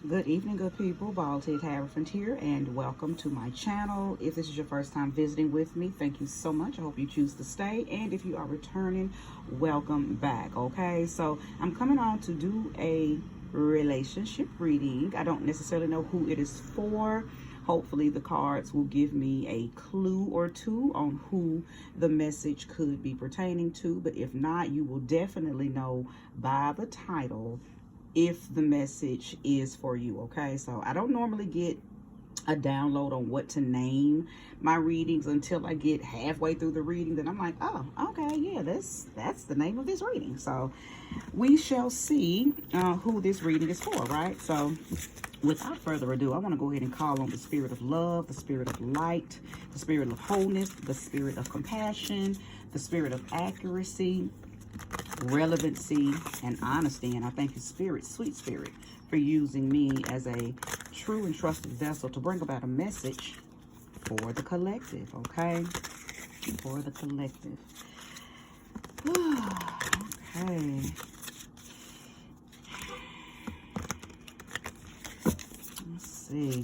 Good evening, good people. Bald-head Hierophant here, and welcome to my channel. If this is your first time visiting with me, thank you so much. I hope you choose to stay, and if you are returning, welcome back. Okay, so I'm coming on to do a relationship reading. I don't necessarily know who it is for. Hopefully the cards will give me a clue or two on who the message could be pertaining to, but if not, you will definitely know by the title if the message is for you. Okay, so I don't normally get a download on what to name my readings until I get halfway through the reading. Then I'm like, oh, okay, yeah, that's the name of this reading. So we shall see who this reading is for, right? So without further ado, I want to go ahead and call on the spirit of love, the spirit of light, the spirit of wholeness, the spirit of compassion, the spirit of accuracy, relevancy, and honesty. And I thank you, spirit, sweet spirit, for using me as a true and trusted vessel to bring about a message for the collective. Okay, for the collective. Okay, let's see.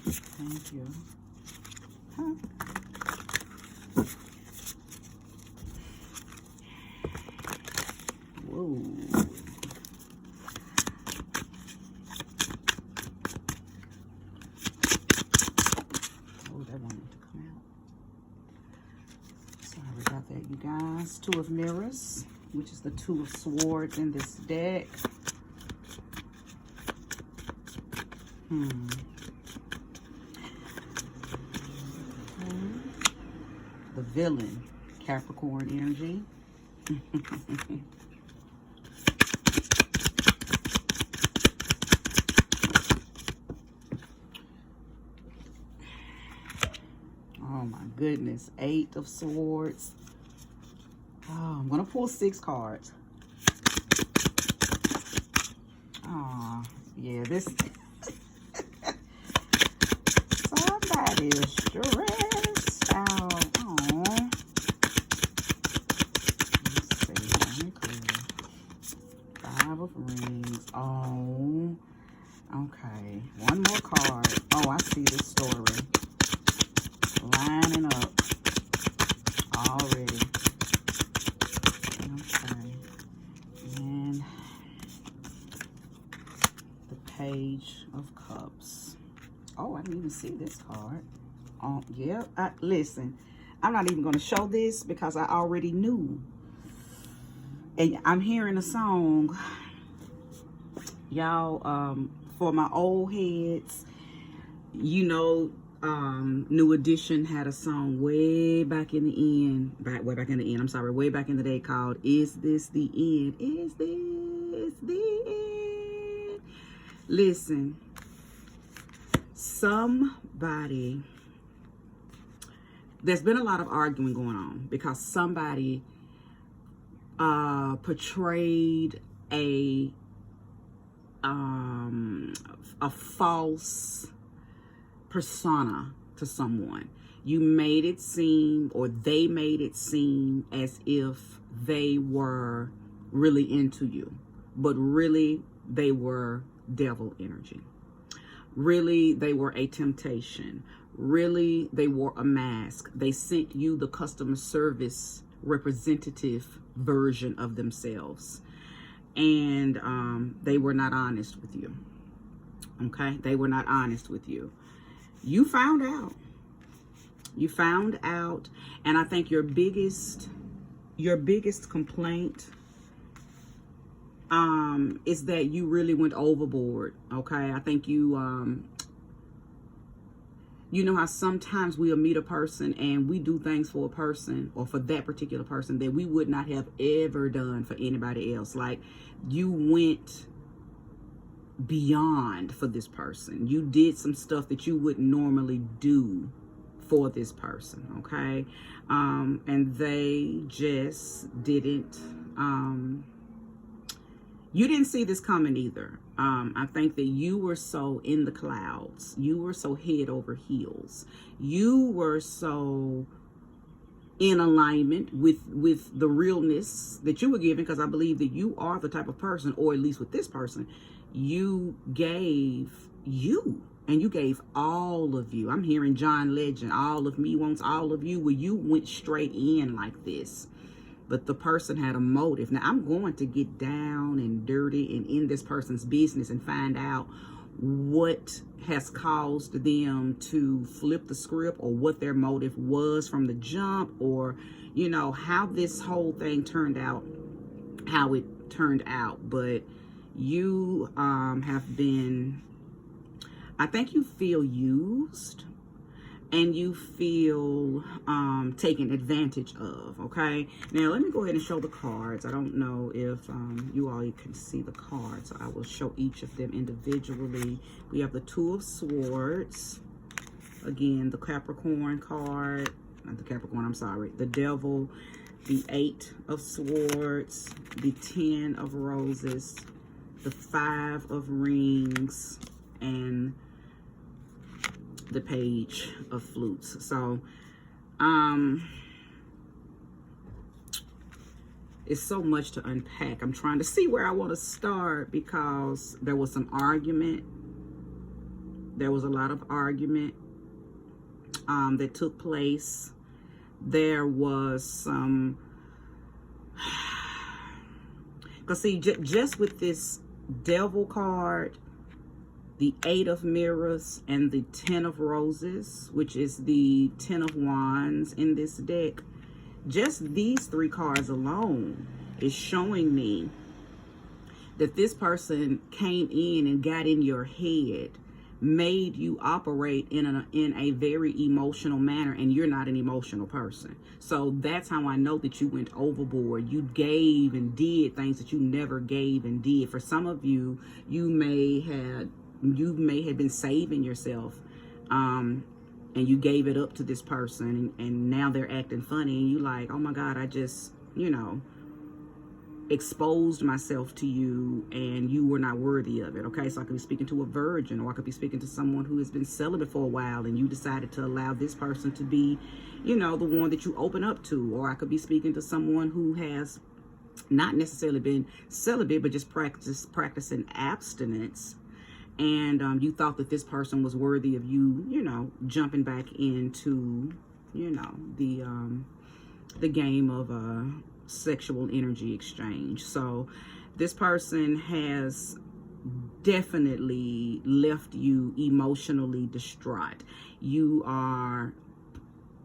Thank you. Huh. Whoa. Oh, that wanted to come out. Sorry about that, you guys. Two of Mirrors, which is the Two of Swords in this deck. The Villain, Capricorn energy. Oh my goodness, Eight of Swords. Oh, I'm gonna pull 6 cards. Oh, yeah, this somebody is stressed out. Oh, let's see. Let me clear. 5 of Rings. Oh, okay. One more card. Oh, I see this story lining up already. Okay. And the Page of Cups. Oh, I didn't even see this card. Oh, yeah. Listen, I'm not even going to show this because I already knew. And I'm hearing a song, y'all, for my old heads. You know, New Edition had a song way back in the end, way back in the end, I'm sorry, way back in the day called Is This the End? Is this the end? Listen, somebody, there's been a lot of arguing going on because somebody portrayed a false persona to someone. You made it seem, or they made it seem, as if they were really into you, but really they were devil energy. Really they were a temptation. Really they wore a mask. They sent you the customer service representative version of themselves, and they were not honest with you. Okay, they were not honest with you. You found out. You found out, and I think your biggest complaint is that you really went overboard. Okay, I think you you know how sometimes we'll meet a person and we do things for a person or for that particular person that we would not have ever done for anybody else. Like, you went beyond for this person. You did some stuff that you wouldn't normally do for this person, okay? And they just didn't, you didn't see this coming either. I think that you were so in the clouds. You were so head over heels. You were so in alignment with the realness that you were given, because I believe that you are the type of person, or at least with this person, you gave you, and you gave all of you. I'm hearing John Legend, all of me wants all of you, where you went straight in like this. But the person had a motive. Now, I'm going to get down and dirty and in this person's business and find out what has caused them to flip the script, or what their motive was from the jump, or, you know, how this whole thing turned out, how it turned out. But you have been, I think you feel used, and you feel taken advantage of. Okay, now let me go ahead and show the cards. I don't know if you all can see the cards, so I will show each of them individually. We have the Two of Swords, again the Capricorn card, not the Capricorn, I'm sorry, the Devil, the Eight of Swords, the 10 of Roses, the 5 of Rings, and the Page of Flutes. So it's so much to unpack. I'm trying to see where I want to start, because there was some argument. There was a lot of argument that took place. There was some, because see, just with this Devil card, the 8 of Mirrors, and the 10 of Roses, which is the 10 of Wands in this deck, just these 3 cards alone is showing me that this person came in and got in your head, made you operate in a very emotional manner, and you're not an emotional person. So that's how I know that you went overboard. You gave and did things that you never gave and did. For some of you, you may have been saving yourself, and you gave it up to this person, and now they're acting funny, and you like, oh my God, I just, you know, exposed myself to you, and you were not worthy of it. Okay, so I could be speaking to a virgin, or I could be speaking to someone who has been celibate for a while, and you decided to allow this person to be, you know, the one that you open up to. Or I could be speaking to someone who has not necessarily been celibate, but just practicing abstinence, and you thought that this person was worthy of you, you know, jumping back into, you know, the game of sexual energy exchange. So this person has definitely left you emotionally distraught. You are,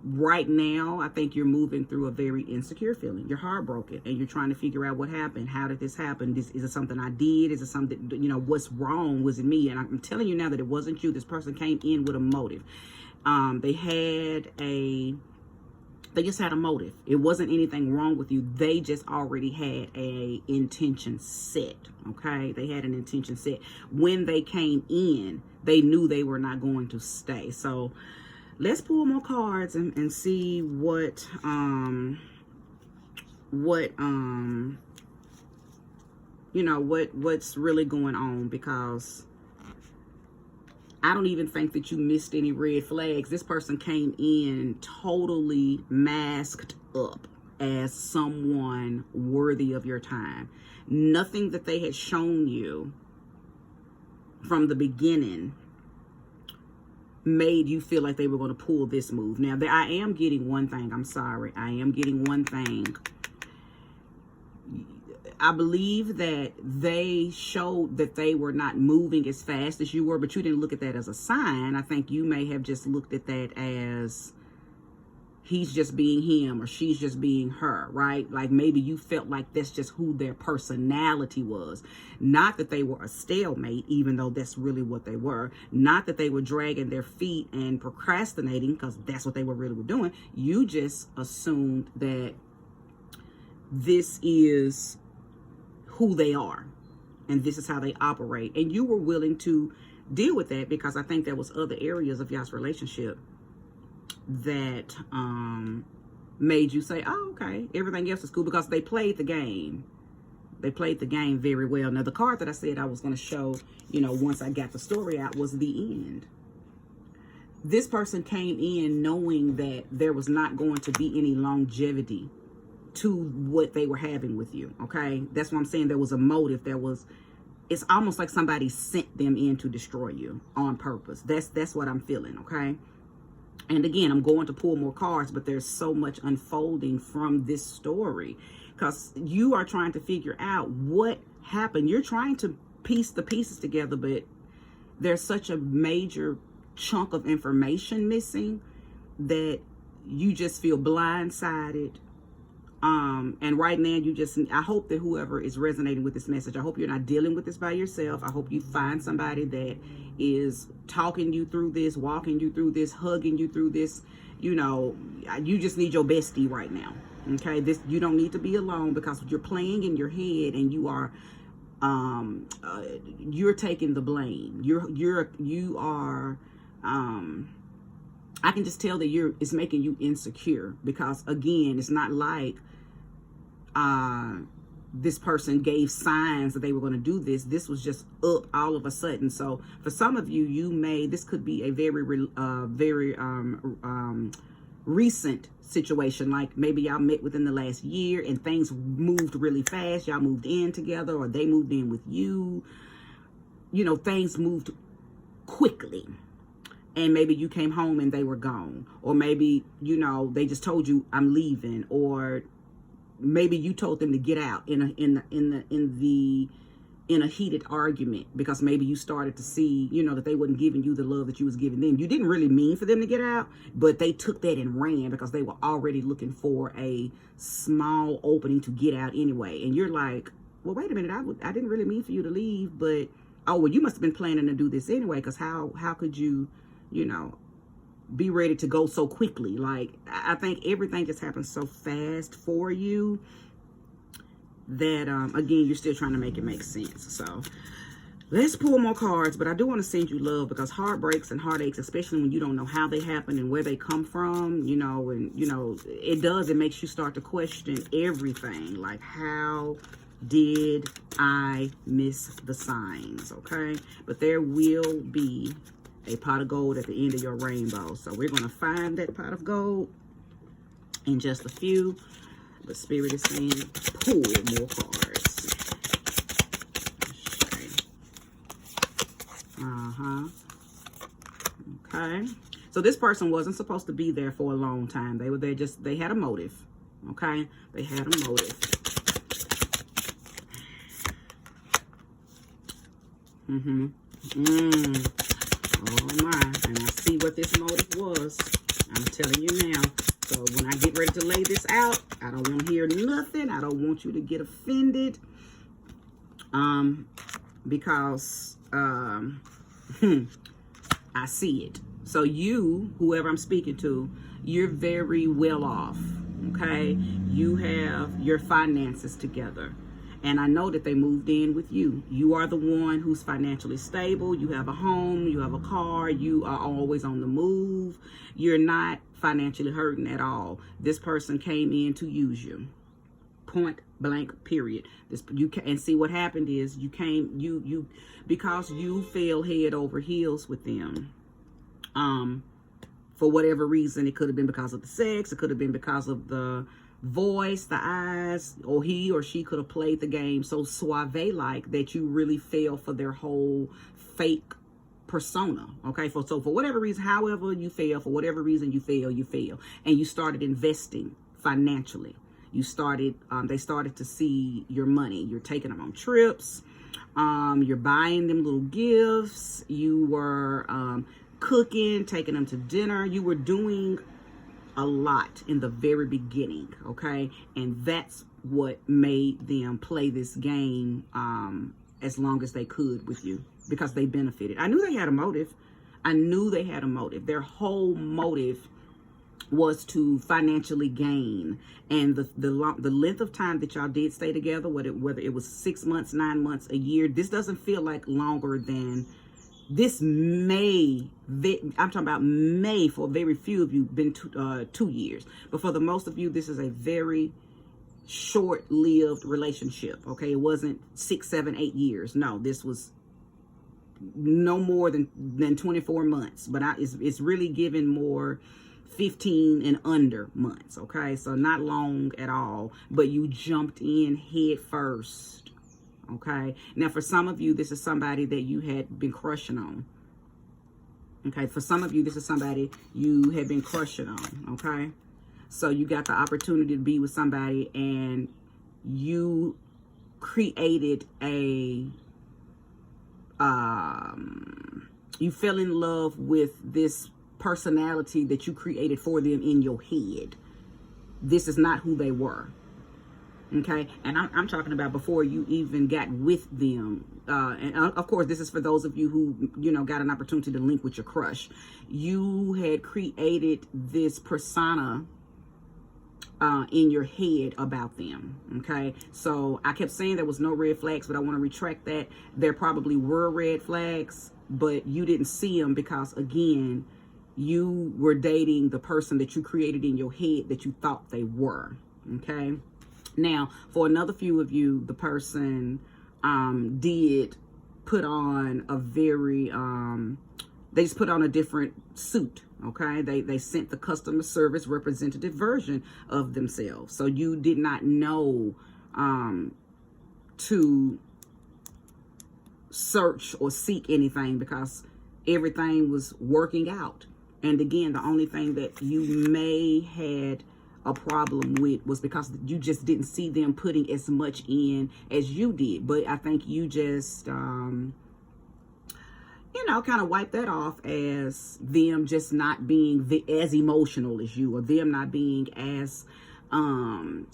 right now, I think you're moving through a very insecure feeling. You're heartbroken, and you're trying to figure out what happened. How did this happen? Is it something I did? Is it something, you know, what's wrong? Was it me? And I'm telling you now that it wasn't you. This person came in with a motive. They just had a motive. It wasn't anything wrong with you. They just already had a intention set. Okay, they had an intention set. When they came in, they knew they were not going to stay. So let's pull more cards and see what's really going on, because I don't even think that you missed any red flags. This person came in totally masked up as someone worthy of your time. Nothing that they had shown you from the beginning made you feel like they were going to pull this move. Now, I am getting one thing. I'm sorry. I am getting one thing. I believe that they showed that they were not moving as fast as you were, but you didn't look at that as a sign. I think you may have just looked at that as he's just being him, or she's just being her, right? Like maybe you felt like that's just who their personality was. Not that they were a stalemate, even though that's really what they were. Not that they were dragging their feet and procrastinating, because that's what they were really doing. You just assumed that this is who they are, and this is how they operate, and you were willing to deal with that, because I think there was other areas of y'all's relationship that made you say, oh, okay, everything else is cool, because they played the game. They played the game very well. Now, the card that I said I was going to show, you know, once I got the story out, was the end. this person came in knowing that there was not going to be any longevity to what they were having with you. Okay, that's what I'm saying. There was a motive. It's almost like somebody sent them in to destroy you on purpose. That's what I'm feeling. Okay. And again, I'm going to pull more cards, but there's so much unfolding from this story because you are trying to figure out what happened. You're trying to piece the pieces together, but there's such a major chunk of information missing that you just feel blindsided. And right now I hope that whoever is resonating with this message, I hope you're not dealing with this by yourself. I hope you find somebody that is talking you through this, walking you through this, hugging you through this. You know, you just need your bestie right now. Okay. You don't need to be alone because you're playing in your head and you are, you're taking the blame. You are, I can just tell that it's making you insecure because again, it's not like, this person gave signs that they were going to do this. This was just up all of a sudden. So for some of you, this could be a very recent situation. Like maybe y'all met within the last year and things moved really fast. Y'all moved in together or they moved in with you. You know, things moved quickly. And maybe you came home and they were gone. Or maybe, you know, they just told you I'm leaving. Or maybe you told them to get out in a heated argument because maybe you started to see, you know, that they wasn't giving you the love that you was giving them. You didn't really mean for them to get out, but they took that and ran because they were already looking for a small opening to get out anyway. And you're like, well, wait a minute, I didn't really mean for you to leave, but oh, well, you must have been planning to do this anyway, because how could you, you know, be ready to go so quickly? Like, I think everything just happens so fast for you that, again, you're still trying to make it make sense. So let's pull more cards, but I do want to send you love because heartbreaks and heartaches, especially when you don't know how they happen and where they come from, you know, and, you know, it makes you start to question everything. Like, how did I miss the signs? Okay. But there will be a pot of gold at the end of your rainbow. So we're going to find that pot of gold in just a few. But Spirit is saying pull more cards. Okay. Okay. So this person wasn't supposed to be there for a long time. They were there they had a motive. Okay. They had a motive. Oh my, and I see what this motive was. I'm telling you now. So when I get ready to lay this out, I don't want to hear nothing. I don't want you to get offended. Because I see it. So you, whoever I'm speaking to, you're very well off. Okay? You have your finances together. And I know that they moved in with you. You are the one who's financially stable. You have a home. You have a car. You are always on the move. You're not financially hurting at all. This person came in to use you. Point blank, period. And see what happened is because you fell head over heels with them. For whatever reason, it could have been because of the sex. It could have been because of the voice, the eyes, or he or she could have played the game so suave-like that you really fell for their whole fake persona. Okay, so for whatever reason, however you fail, for whatever reason you fail, and you started investing financially. You started, they started to see your money. You're taking them on trips. You're buying them little gifts. You were cooking, taking them to dinner. You were doing a lot in the very beginning, okay? And that's what made them play this game as long as they could with you, because they benefited. I knew they had a motive. I knew they had a motive. Their whole motive was to financially gain. And the length of time that y'all did stay together, whether it was 6 months, 9 months, a year, this doesn't feel like longer than this. I'm talking about may, for very few of you, been 2 years. But for the most of you, this is a very short-lived relationship, okay? It wasn't 6, 7, 8 years. No, this was no more than 24 months, but it's really giving more 15 and under months. Okay, so not long at all, but you jumped in head first. Okay, now for some of you, this is somebody that you had been crushing on. Okay, for some of you, this is somebody you had been crushing on. Okay, so you got the opportunity to be with somebody and you created a you fell in love with this personality that you created for them in your head. This is not who they were. Okay, and I'm talking about before you even got with them. And of course, this is for those of you who, you know, got an opportunity to link with your crush. You had created this persona in your head about them. Okay, so I kept saying there was no red flags, but I want to retract that. There probably were red flags, but you didn't see them because, again, you were dating the person that you created in your head that you thought they were. Okay, now for another few of you, the person did put on a very they just put on a different suit. Okay, they sent the customer service representative version of themselves, so you did not know to search or seek anything because everything was working out. And again, the only thing that you may had a problem with was because you just didn't see them putting as much in as you did. But I think you just you know, kind of wipe that off as them just not being as emotional as you, or them not being as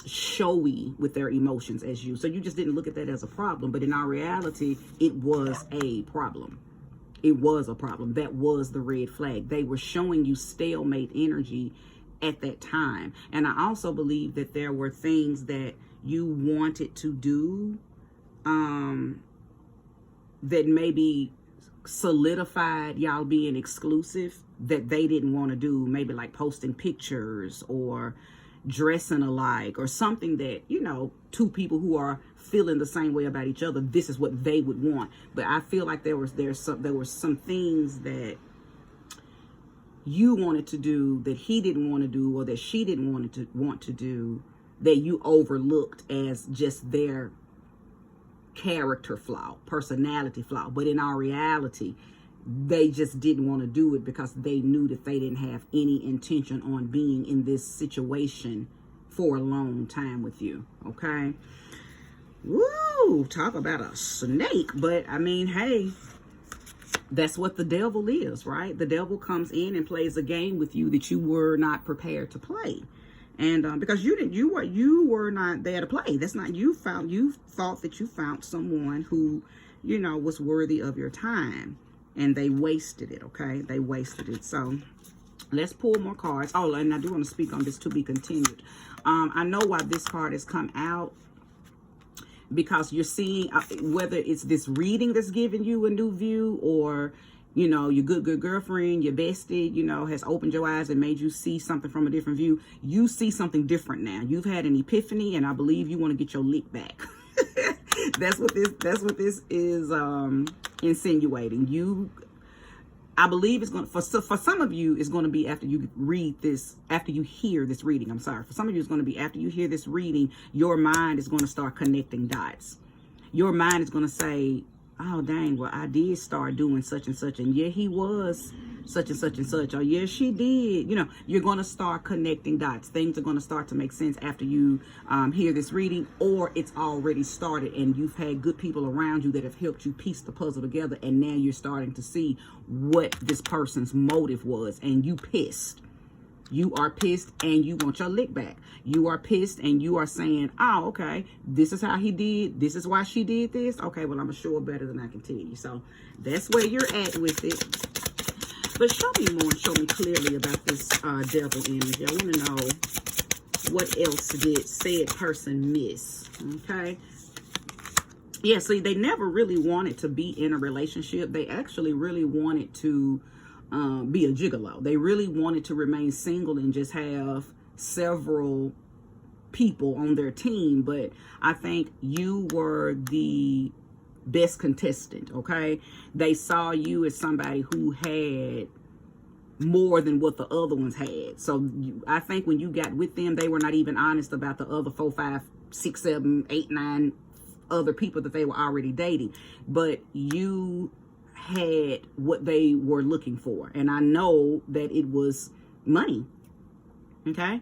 showy with their emotions as you. So you just didn't look at that as a problem. But in our reality, it was a problem. It was a problem. That was the red flag. They were showing you stalemate energy at that time. And I also believe that there were things that you wanted to do that maybe solidified y'all being exclusive that they didn't want to do, maybe like posting pictures or dressing alike or something that, you know, two people who are feeling the same way about each other, this is what they would want. But I feel like there were some things that you wanted to do that he didn't want to do, or that she didn't want to do, that you overlooked as just their character flaw, personality flaw. But in our reality, they just didn't want to do it because they knew that they didn't have any intention on being in this situation for a long time with you. Okay, woo, talk about a snake. But I mean, hey, that's what the devil is, right? The devil comes in and plays a game with you that you were not prepared to play. And because you were not there to play. That's not, you thought that you found someone who, you know, was worthy of your time, and they wasted it. Okay, they wasted it. So let's pull more cards. Oh, and I do want to speak on this to be continued. I know why this card has come out, because you're seeing whether it's this reading that's giving you a new view, or, you know, your good girlfriend, your bestie, you know, has opened your eyes and made you see something from a different view. You see something different now. You've had an epiphany, and I believe you want to get your lick back. That's what this is insinuating. I believe it's going to, for some of you, it's going to be after you read this, after you hear this reading. I'm sorry. For some of you, it's going to be after you hear this reading, your mind is going to start connecting dots. Your mind is going to say, oh, dang, well, I did start doing such and such, and yeah, he was such and such and such, or yeah, she did. You know, you're going to start connecting dots. Things are going to start to make sense after you hear this reading, or it's already started and you've had good people around you that have helped you piece the puzzle together, and now you're starting to see what this person's motive was, and you pissed. You are pissed and you want your lick back. You are pissed and you are saying, oh, okay, this is how he did. This is why she did this. Okay, well, I'm going to show her better than I can tell you. So that's where you're at with it. But show me more and show me clearly about this devil energy. I want to know what else did said person miss. Okay. Yeah, see, they never really wanted to be in a relationship. They actually really wanted to be a gigolo. They really wanted to remain single and just have several people on their team. But I think you were the best contestant, okay? They saw you as somebody who had more than what the other ones had. So I think when you got with them, they were not even honest about the other 4, 5, 6, 7, 8, 9 other people that they were already dating. But you had what they were looking for. And I know that it was money. Okay?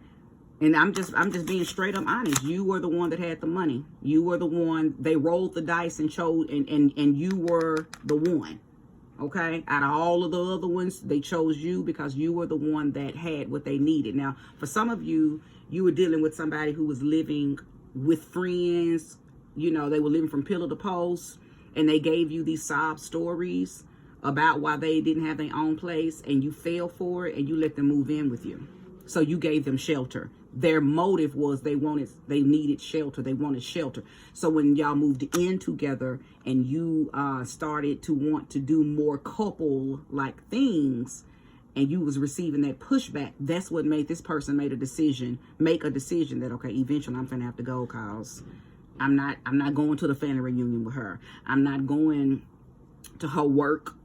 And I'm just being straight up honest. You were the one that had the money. You were the one, they rolled the dice and chose, and you were the one. Okay? Out of all of the other ones, they chose you because you were the one that had what they needed. Now, for some of you, you were dealing with somebody who was living with friends. You know, they were living from pillar to post, and they gave you these sob stories about why they didn't have their own place, and you fell for it, and you let them move in with you. So you gave them shelter. Their motive was they needed shelter. They wanted shelter. So when y'all moved in together and you started to want to do more couple-like things, and you was receiving that pushback, that's what made this person make a decision that, okay, eventually I'm gonna have to go, cause I'm not going to the family reunion with her. I'm not going to her work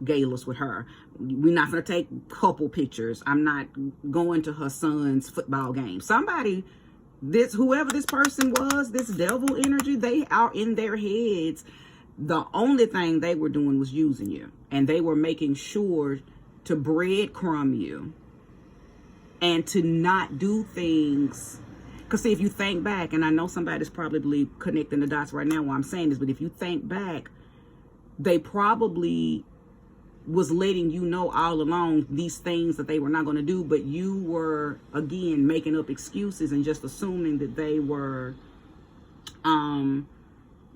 galas with her. We're not going to take couple pictures. I'm not going to her son's football game. Whoever this person was, this devil energy, they are in their heads. The only thing they were doing was using you. And they were making sure to breadcrumb you and to not do things. Because see, if you think back, and I know somebody's probably connecting the dots right now while I'm saying this, but if you think back, they probably was letting you know all along these things that they were not going to do, but you were, again, making up excuses and just assuming that they were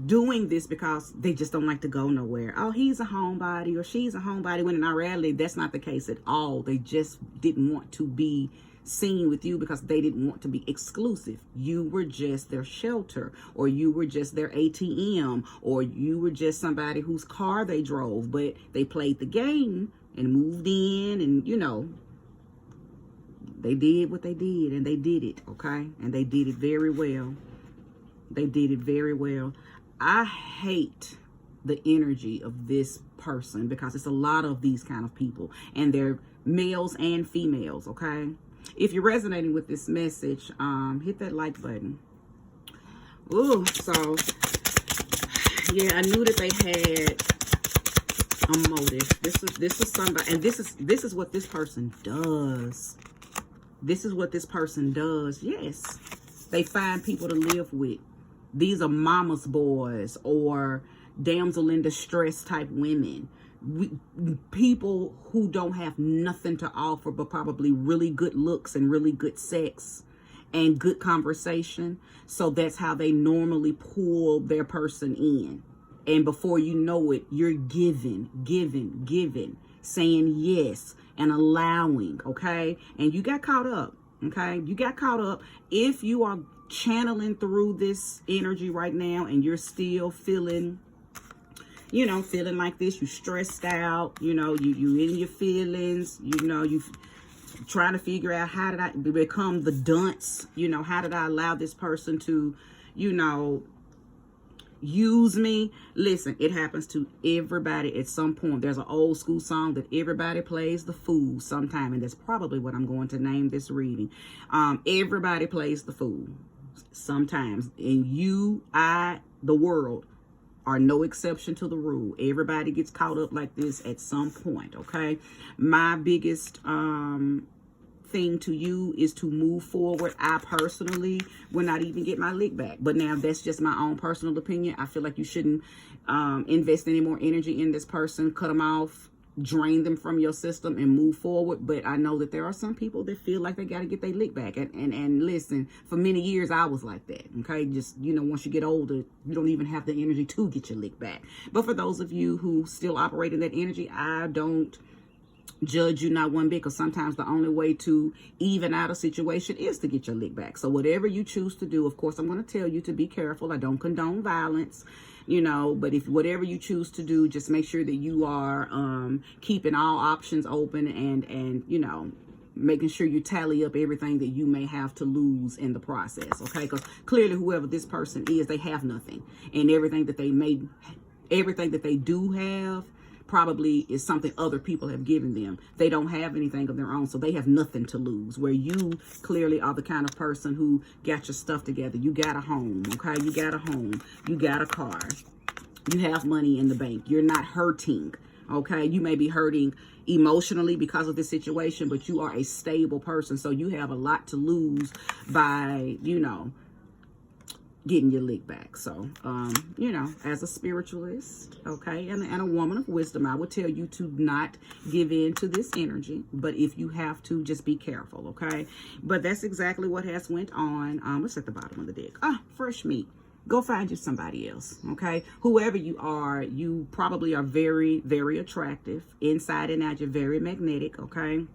doing this because they just don't like to go nowhere. Oh, he's a homebody or she's a homebody, when in reality, that's not the case at all. They just didn't want to be seen with you because they didn't want to be exclusive. You were just their shelter, or you were just their ATM, or you were just somebody whose car they drove, but they played the game and moved in, and you know, they did what they did, and they did it, okay? And they did it very well. They did it very well. I hate the energy of this person because it's a lot of these kind of people, and they're males and females, okay? If you're resonating with this message, hit that like button. Ooh, so yeah, I knew that they had a motive. This is somebody, and this is what this person does. This is what this person does. Yes, they find people to live with. These are mama's boys or damsel in distress type women. People who don't have nothing to offer but probably really good looks and really good sex and good conversation. So that's how they normally pull their person in. And before you know it, you're giving, saying yes and allowing, okay? And you got caught up, okay? You got caught up. If you are channeling through this energy right now and you're still feeling, you know, feeling like this, you stressed out, you know, you in your feelings, you know, you trying to figure out how did I become the dunce, you know, how did I allow this person to, you know, use me? Listen, it happens to everybody at some point. There's an old school song that everybody plays the fool sometime, and that's probably what I'm going to name this reading. Everybody plays the fool sometimes, and you, I, the world are no exception to the rule. Everybody gets caught up like this at some point, okay? My biggest thing to you is to move forward. I personally will not even get my lick back, but now that's just my own personal opinion. I feel like you shouldn't invest any more energy in this person. Cut them off, drain them from your system, and move forward. But I know that there are some people that feel like they got to get their lick back, and listen, for many years I was like that, okay? Just, you know, once you get older, you don't even have the energy to get your lick back. But for those of you who still operate in that energy, I don't judge you not one bit, because sometimes the only way to even out a situation is to get your lick back. So whatever you choose to do, of course, I'm going to tell you to be careful. I don't condone violence, you know, but if whatever you choose to do, just make sure that you are keeping all options open and you know, making sure you tally up everything that you may have to lose in the process, okay? Because clearly whoever this person is, they have nothing. And everything that they do have probably is something other people have given them. They don't have anything of their own, so they have nothing to lose. Where you clearly are the kind of person who got your stuff together. You got a home, okay? You got a home. You got a car. You have money in the bank. You're not hurting, okay? You may be hurting emotionally because of this situation, but you are a stable person, so you have a lot to lose by, you know, getting your lick back. So, you know, as a spiritualist, okay, and a woman of wisdom, I would tell you to not give in to this energy. But if you have to, just be careful, okay? But that's exactly what has went on. What's at the bottom of the deck? Fresh meat. Go find you somebody else, okay? Whoever you are, you probably are very, very attractive. Inside and out, you're very magnetic, okay?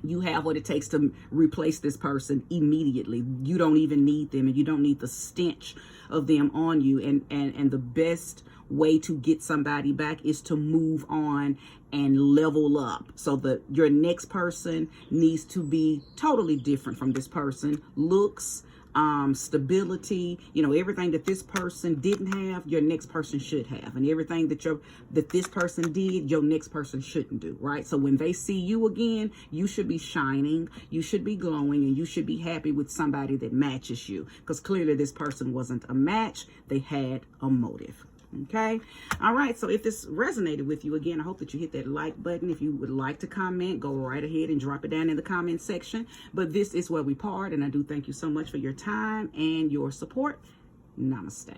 You have what it takes to replace this person immediately. You don't even need them, and you don't need the stench of them on you. And the best way to get somebody back is to move on and level up. So your next person needs to be totally different from this person. Looks, stability, you know, everything that this person didn't have, your next person should have, and everything that this person did, your next person shouldn't do, right? So when they see you again, you should be shining, you should be glowing, and you should be happy with somebody that matches you, because clearly this person wasn't a match. They had a motive. Okay. All right. So if this resonated with you, again, I hope that you hit that like button. If you would like to comment, go right ahead and drop it down in the comment section. But this is where we part. And I do thank you so much for your time and your support. Namaste.